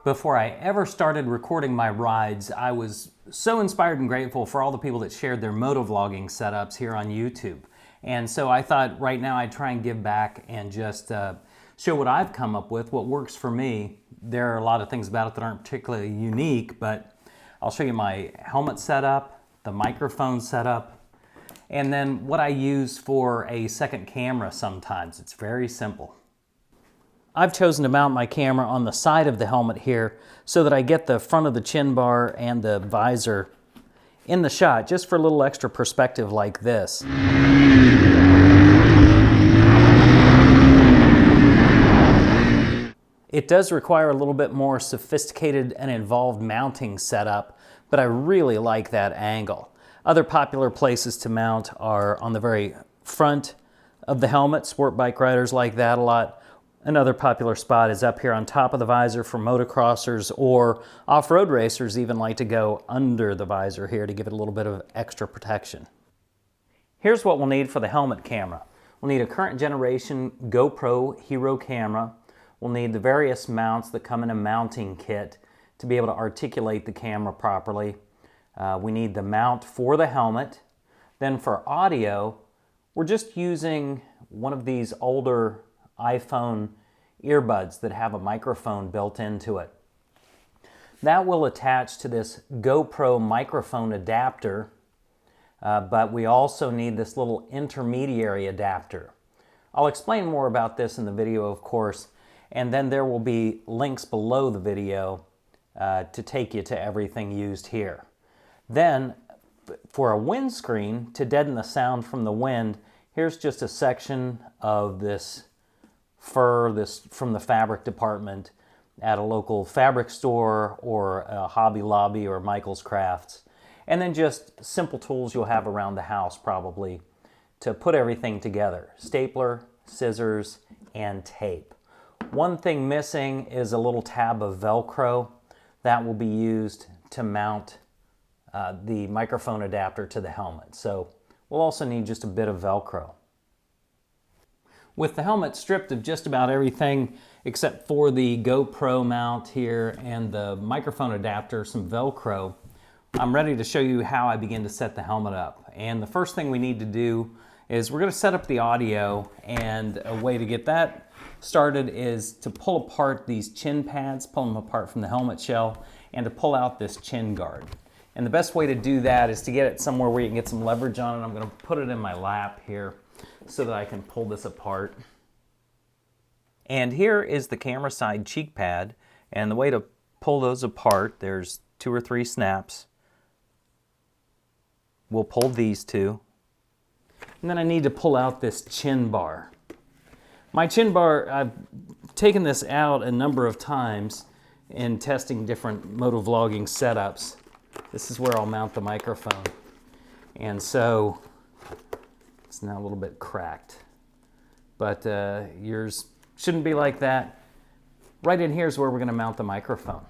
Before I ever started recording my rides, I was so inspired and grateful for all the people that shared their motovlogging setups here on YouTube. And so I thought right now I'd try and give back and just show what I've come up with, what works for me. There are a lot of things about it that aren't particularly unique, but I'll show you my helmet setup, the microphone setup, and then what I use for a second camera sometimes. It's very simple. I've chosen to mount my camera on the side of the helmet here so that I get the front of the chin bar and the visor in the shot, just for a little extra perspective like this. It does require a little bit more sophisticated and involved mounting setup, but I really like that angle. Other popular places to mount are on the very front of the helmet. Sport bike riders like that a lot. Another popular spot is up here on top of the visor for motocrossers, or off-road racers even like to go under the visor here to give it a little bit of extra protection. Here's what we'll need for the helmet camera. We'll need a current generation GoPro Hero camera. We'll need the various mounts that come in a mounting kit to be able to articulate the camera properly. We need the mount for the helmet. Then for audio, we're just using one of these older iPhone earbuds that have a microphone built into it. That will attach to this GoPro microphone adapter, but we also need this little intermediary adapter. I'll explain more about this in the video, of course, and then there will be links below the video to take you to everything used here. Then, for a windscreen, to deaden the sound from the wind, here's just a section of this fur, from the fabric department at a local fabric store or a Hobby Lobby or Michael's Crafts. And then just simple tools you'll have around the house probably to put everything together. Stapler, scissors, and tape. One thing missing is a little tab of Velcro that will be used to mount the microphone adapter to the helmet. So we'll also need just a bit of Velcro. With the helmet stripped of just about everything except for the GoPro mount here and the microphone adapter, some Velcro, I'm ready to show you how I begin to set the helmet up. And the first thing we need to do is we're going to set up the audio, and a way to get that started is to pull apart these chin pads, pull them apart from the helmet shell, and to pull out this chin guard. And the best way to do that is to get it somewhere where you can get some leverage on it. I'm going to put it in my lap here so that I can pull this apart. And here is the camera side cheek pad, and the way to pull those apart, there's 2 or 3 snaps. We'll pull these 2. And then I need to pull out this chin bar. My chin bar, I've taken this out a number of times in testing different motovlogging setups. This is where I'll mount the microphone. And so it's now a little bit cracked, but yours shouldn't be like that. Right in here is where we're going to mount the microphone.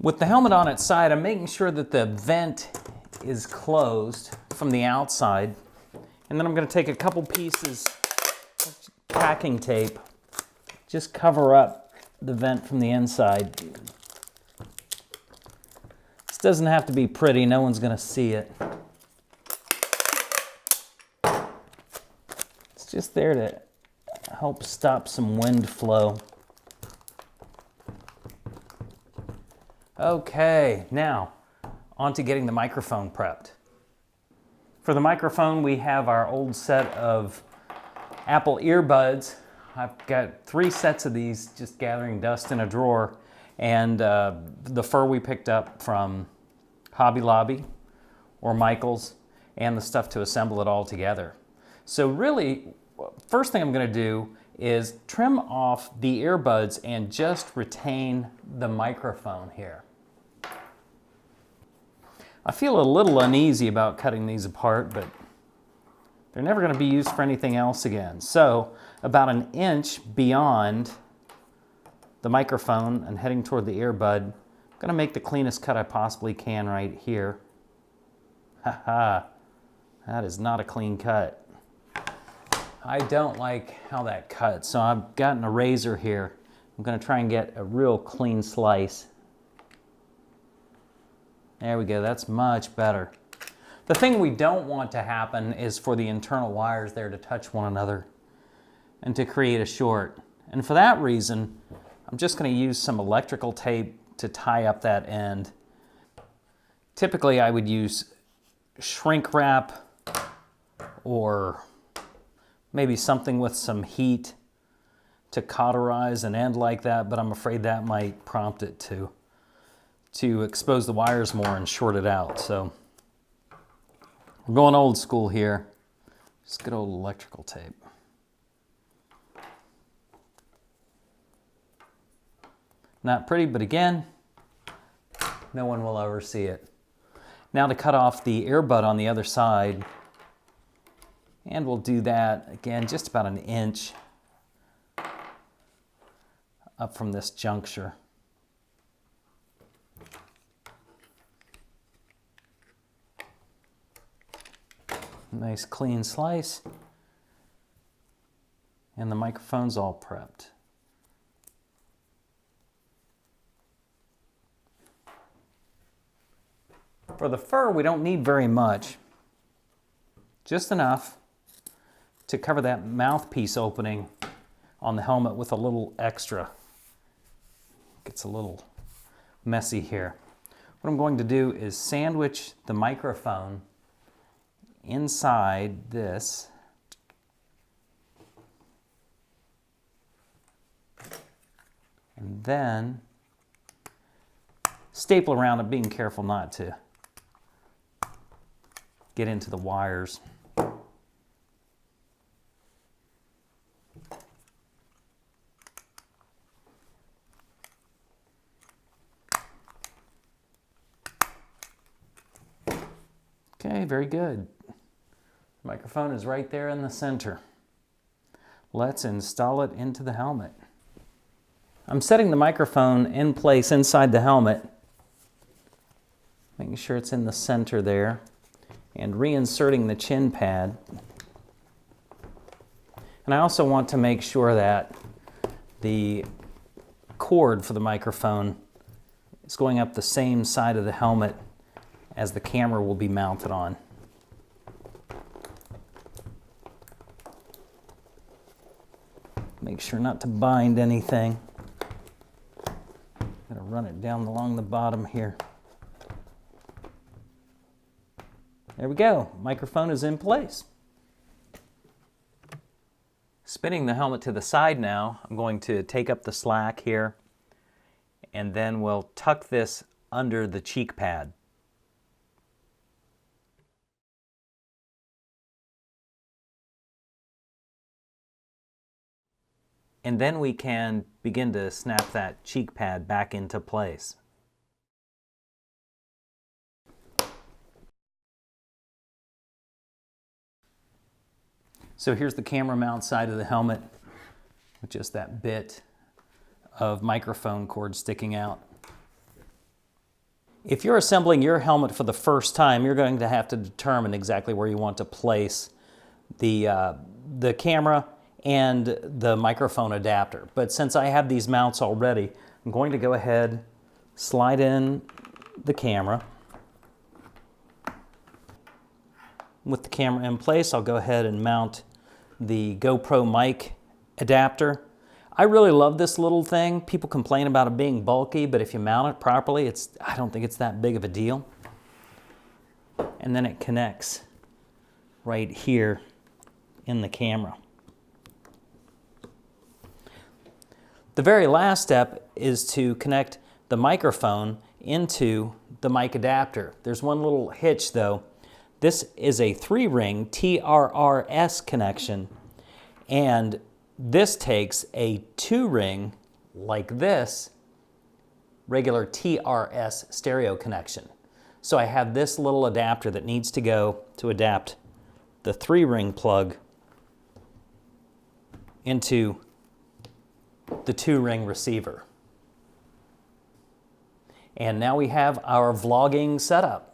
With the helmet on its side, I'm making sure that the vent is closed from the outside, and then I'm going to take a couple pieces of packing tape, just cover up the vent from the inside. This doesn't have to be pretty, no one's going to see it. Just there to help stop some wind flow. Okay, now on to getting the microphone prepped. For the microphone, we have our old set of Apple earbuds. I've got 3 sets of these just gathering dust in a drawer, and the fur we picked up from Hobby Lobby or Michael's, and the stuff to assemble it all together. So really, first thing I'm going to do is trim off the earbuds and just retain the microphone here. I feel a little uneasy about cutting these apart, but they're never going to be used for anything else again. So about 1 inch beyond the microphone and heading toward the earbud, I'm going to make the cleanest cut I possibly can right here. Haha, that is not a clean cut. I don't like how that cuts, so I've gotten a razor here I'm going to try and get a real clean slice. There we go, that's much better. The thing we don't want to happen is for the internal wires there to touch one another and to create a short. And for that reason, I'm just going to use some electrical tape to tie up that end. Typically, I would use shrink wrap or maybe something with some heat to cauterize an end like that, but I'm afraid that might prompt it to expose the wires more and short it out. So we're going old school here. Just good old electrical tape. Not pretty, but again, no one will ever see it. Now to cut off the earbud on the other side, and we'll do that again just about an inch up from this juncture. Nice clean slice, and the microphone's all prepped. For the fur, we don't need very much, just enough to cover that mouthpiece opening on the helmet with a little extra. Gets a little messy here. What I'm going to do is sandwich the microphone inside this. And then staple around it, being careful not to get into the wires. Okay, very good. The microphone is right there in the center. Let's install it into the helmet. I'm setting the microphone in place inside the helmet, making sure it's in the center there, and reinserting the chin pad. And I also want to make sure that the cord for the microphone is going up the same side of the helmet as the camera will be mounted on. Make sure not to bind anything. Gonna run it down along the bottom here. There we go, microphone is in place. Spinning the helmet to the side now, I'm going to take up the slack here, and then we'll tuck this under the cheek pad. And then we can begin to snap that cheek pad back into place. So here's the camera mount side of the helmet with just that bit of microphone cord sticking out. If you're assembling your helmet for the first time, you're going to have to determine exactly where you want to place the camera and the microphone adapter. But since I have these mounts already, I'm going to go ahead, slide in the camera. With the camera in place, I'll go ahead and mount the GoPro mic adapter. I really love this little thing. People complain about it being bulky, but if you mount it properly, I don't think it's that big of a deal. And then it connects right here in the camera. The very last step is to connect the microphone into the mic adapter. There's one little hitch though. This is a 3-ring TRRS connection, and this takes a 2-ring, like this, regular TRS stereo connection. So I have this little adapter that needs to go to adapt the 3-ring plug into the 2-ring receiver. And now we have our vlogging setup.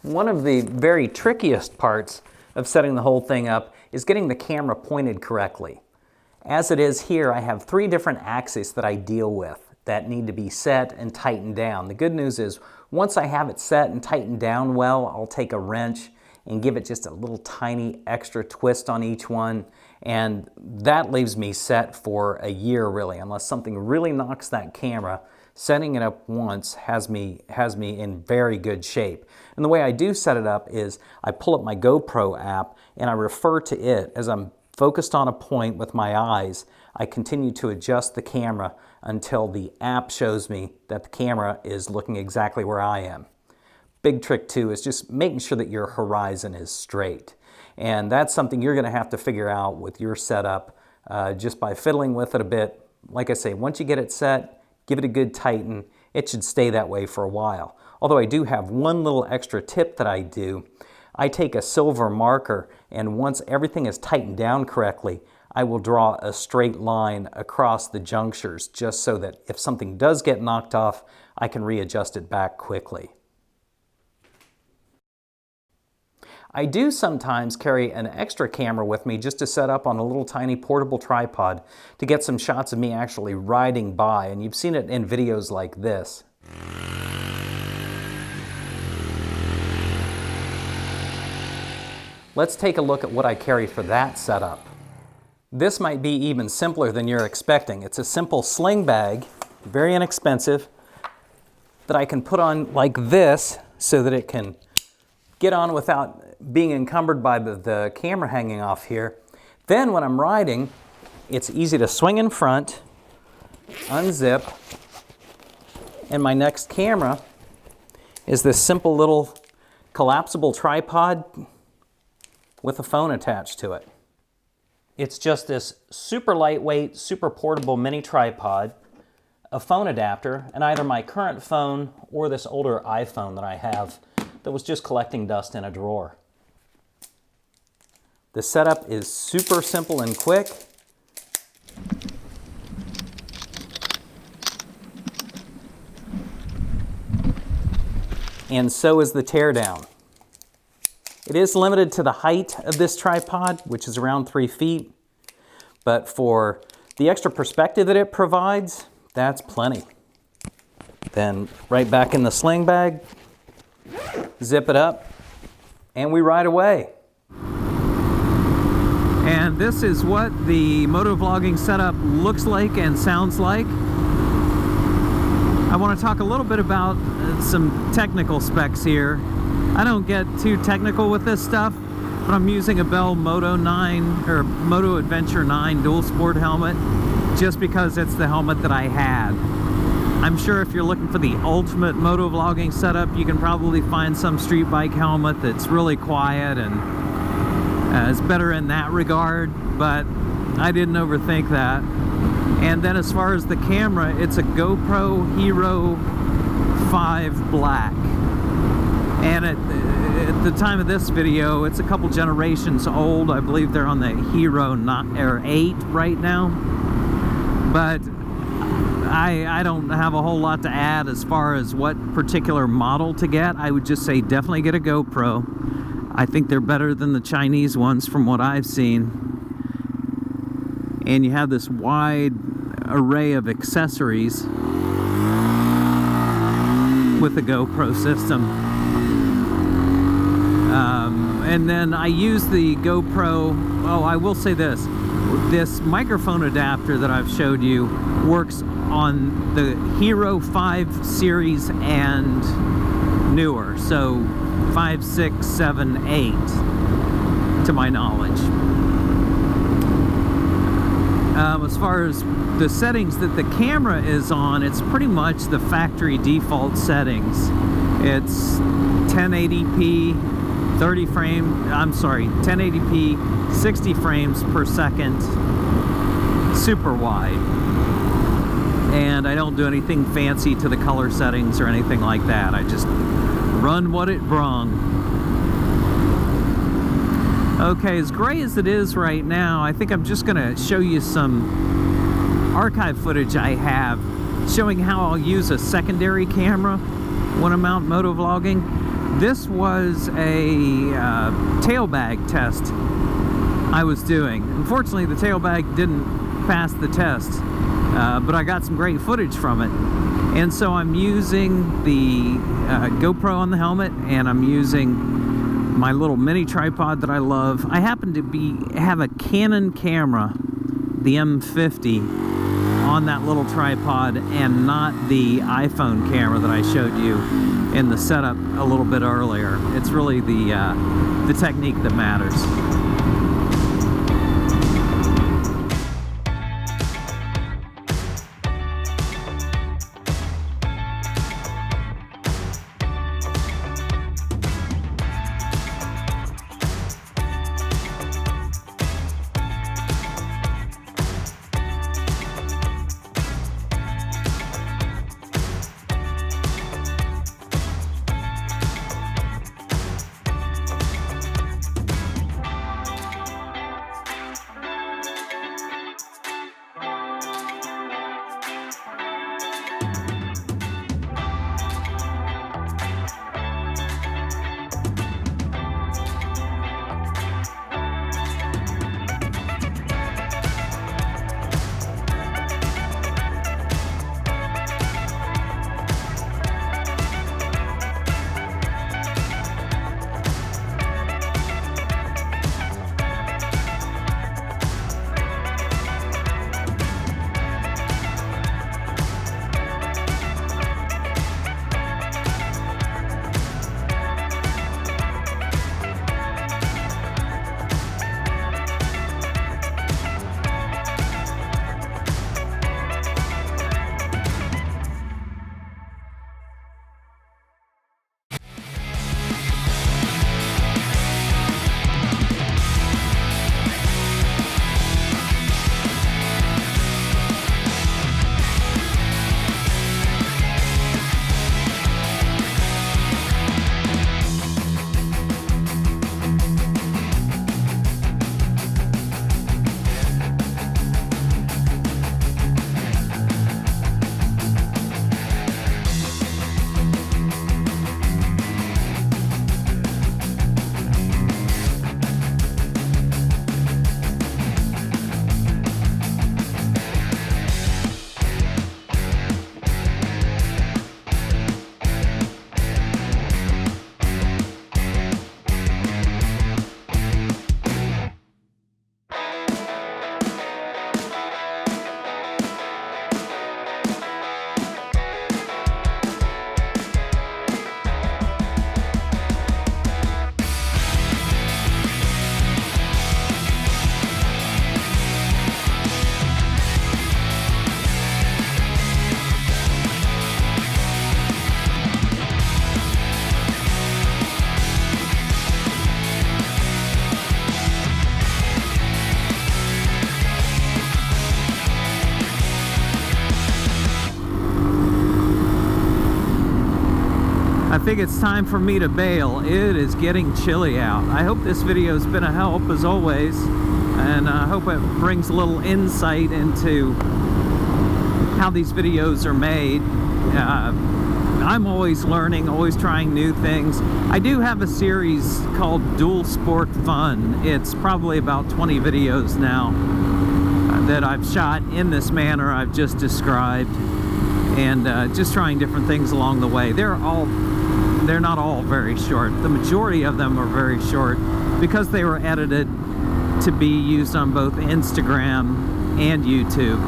One of the very trickiest parts of setting the whole thing up is getting the camera pointed correctly. As it is here, I have 3 different axes that I deal with that need to be set and tightened down. The good news is, once I have it set and tightened down well, I'll take a wrench and give it just a little tiny extra twist on each one, and that leaves me set for a year really, unless something really knocks that camera. Setting it up once has me in very good shape. And the way I do set it up is I pull up my GoPro app and I refer to it. As I'm focused on a point with my eyes, I continue to adjust the camera until the app shows me that the camera is looking exactly where I am. Big trick too is just making sure that your horizon is straight. And that's something you're going to have to figure out with your setup just by fiddling with it a bit. Like I say, once you get it set, give it a good tighten. It should stay that way for a while. Although I do have one little extra tip that I do. I take a silver marker, and once everything is tightened down correctly, I will draw a straight line across the junctures just so that if something does get knocked off, I can readjust it back quickly. I do sometimes carry an extra camera with me just to set up on a little tiny portable tripod to get some shots of me actually riding by, and you've seen it in videos like this. Let's take a look at what I carry for that setup. This might be even simpler than you're expecting. It's a simple sling bag, very inexpensive, that I can put on like this so that it can get on without being encumbered by the camera hanging off here. Then when I'm riding, it's easy to swing in front, unzip, and my next camera is this simple little collapsible tripod with a phone attached to it. It's just this super lightweight, super portable mini tripod, a phone adapter, and either my current phone or this older iPhone that I have that was just collecting dust in a drawer. The setup is super simple and quick. And so is the teardown. It is limited to the height of this tripod, which is around 3 feet, but for the extra perspective that it provides, that's plenty. Then right back in the sling bag, zip it up, and we ride away. And this is what the motovlogging setup looks like and sounds like. I want to talk a little bit about some technical specs here. I don't get too technical with this stuff, but I'm using a Bell Moto 9 or Moto Adventure 9 dual sport helmet just because it's the helmet that I had. I'm sure if you're looking for the ultimate motovlogging setup, you can probably find some street bike helmet that's really quiet and is better in that regard, but I didn't overthink that. And then as far as the camera, it's a GoPro Hero 5 Black. And at the time of this video, it's a couple generations old. I believe they're on the Hero 8 right now. But I don't have a whole lot to add as far as what particular model to get. I would just say definitely get a GoPro. I think they're better than the Chinese ones from what I've seen. And you have this wide array of accessories with the GoPro system. And then I use the GoPro, oh, I will say this microphone adapter that I've showed you works on the Hero 5 series and newer, so 5, 6, 7, 8 to my knowledge. As far as the settings that the camera is on, it's pretty much the factory default settings. It's 1080p 1080p 60 frames per second, super wide. And I don't do anything fancy to the color settings or anything like that. I just run what it brung. Okay, as gray as it is right now, I think I'm just gonna show you some archive footage I have showing how I'll use a secondary camera when I'm out motovlogging. This was a tail bag test I was doing. Unfortunately, the tail bag didn't pass the test, but I got some great footage from it. And so I'm using the GoPro on the helmet, and I'm using my little mini tripod that I love. I happen to have a Canon camera, the M50, on that little tripod, and not the iPhone camera that I showed you in the setup a little bit earlier. It's really the technique that matters. I think it's time for me to bail. It is getting chilly out. I hope this video has been a help as always, and I hope it brings a little insight into how these videos are made. I'm always learning, always trying new things. I do have a series called Dual Sport Fun. It's probably about 20 videos now that I've shot in this manner I've just described, and just trying different things along the way. They're not all very short. The majority of them are very short because they were edited to be used on both Instagram and YouTube.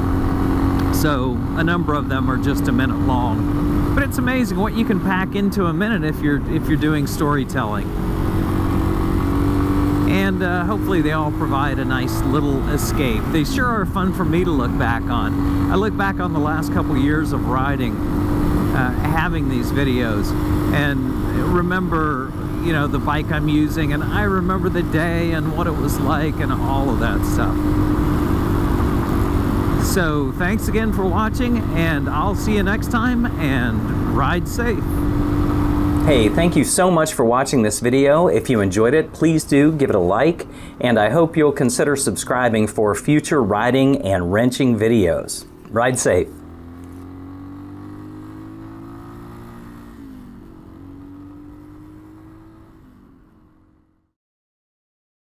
So a number of them are just a minute long. But it's amazing what you can pack into a minute if you're doing storytelling. And hopefully they all provide a nice little escape. They sure are fun for me to look back on. I look back on the last couple years of riding, having these videos, and remember, you know, the bike I'm using, and I remember the day and what it was like and all of that stuff. So thanks again for watching, and I'll see you next time, and ride safe. Hey, thank you so much for watching this video. If you enjoyed it, please do give it a like, and I hope you'll consider subscribing for future riding and wrenching videos. Ride safe.